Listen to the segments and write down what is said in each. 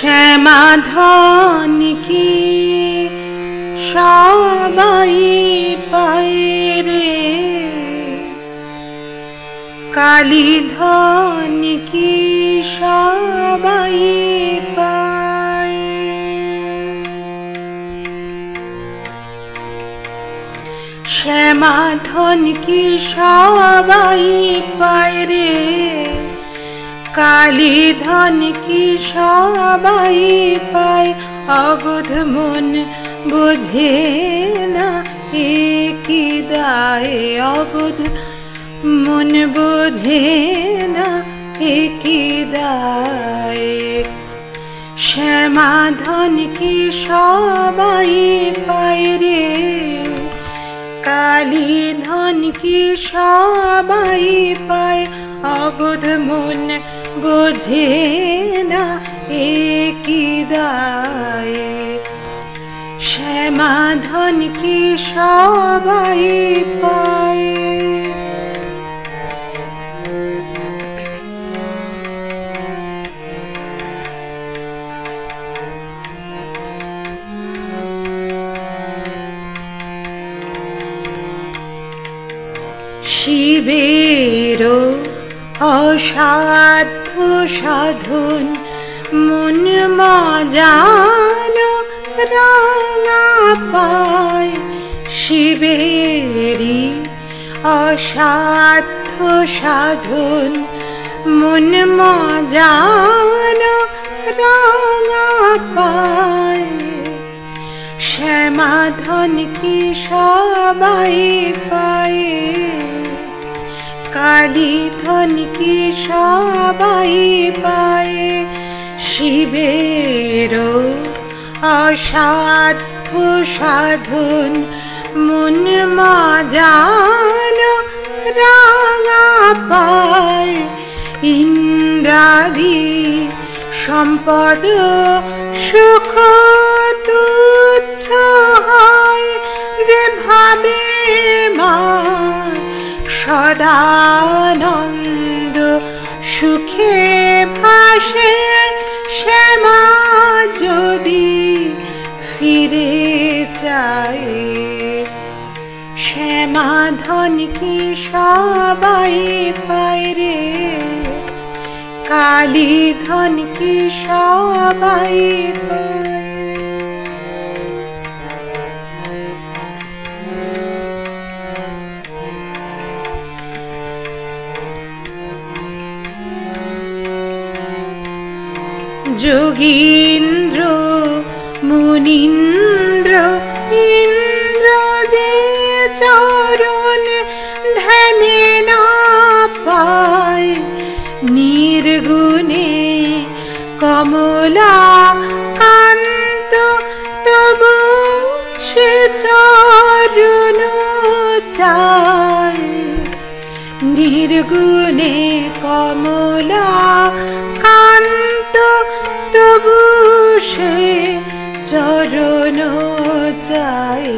শ্যামা ধন কি সবাই পায় রে, কালী ধন কি সবাই পায়। শ্যামা ধন কি সবাই পায় রে, কালী ধন কি সবাই পায়। অবোধ মন বোঝে না এ কি দায়, অবোধ মন বোঝে না এ কি দায়। শ্যামা ধন কি সবাই পায় রে, কালী ধন কি সবাই পায়। অবোধ মন বোঝে না এ কি দায়, শ্যামা ধন কি সবাই পায়। শিবেরও অসাধ্য সাধন মন মজানো রাঙা পায়। শিবেরই অসাধ্য সাধন মন মজানো রাঙা পায়। শ্যামা ধন কি সবাই পায়, কালী ধন কি সবাই পায়। শিবেরও অসাধ্য সাধন মন মজানো রাঙা পায়। ইন্দ্রাদি সম্পদ সুখ তুচ্ছ হয়, যে ভাবে মা সদানন্দ সুখে ভাসে। শ্যামা যদি ফিরে চায়, শ্যামা ধন কি সবাই পায় রে, কালী ধন কি সবাই পায়। যোগীন্দ্র মুনীন্দ্র ইন্দ্র যে চরণ ধ্যানে না পায়, নির্গুণে কমলা কান্ত তবু সে চরণ চায়। নির্গুণে কমলা কান্ত তবু সে চরণ চায়।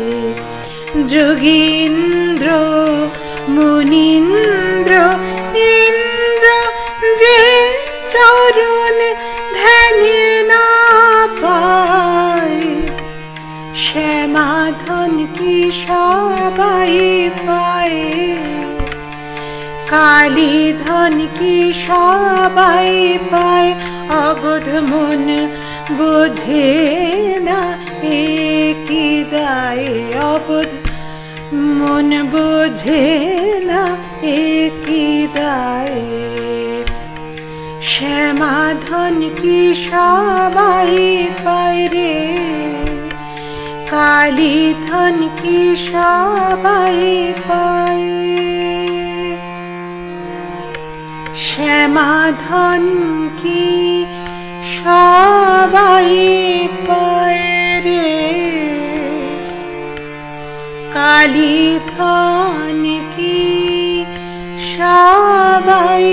যোগীন্দ্র মুনীন্দ্র ইন্দ্র যে চরণ ধ্যানে না পায়, শ্যামা ধন কি সবাই পায়, কালী ধন কি সবাই পায়। অবোধ মন বোঝে না এ কি দায়, অবোধ মন বোঝে না এ কি দায়। শ্যামা ধন কি সবাই পায় রে, কালী ধন কি সবাই পায়। শ্যামা ধন কি সবাই পায় রে, কালী ধন কি সবাই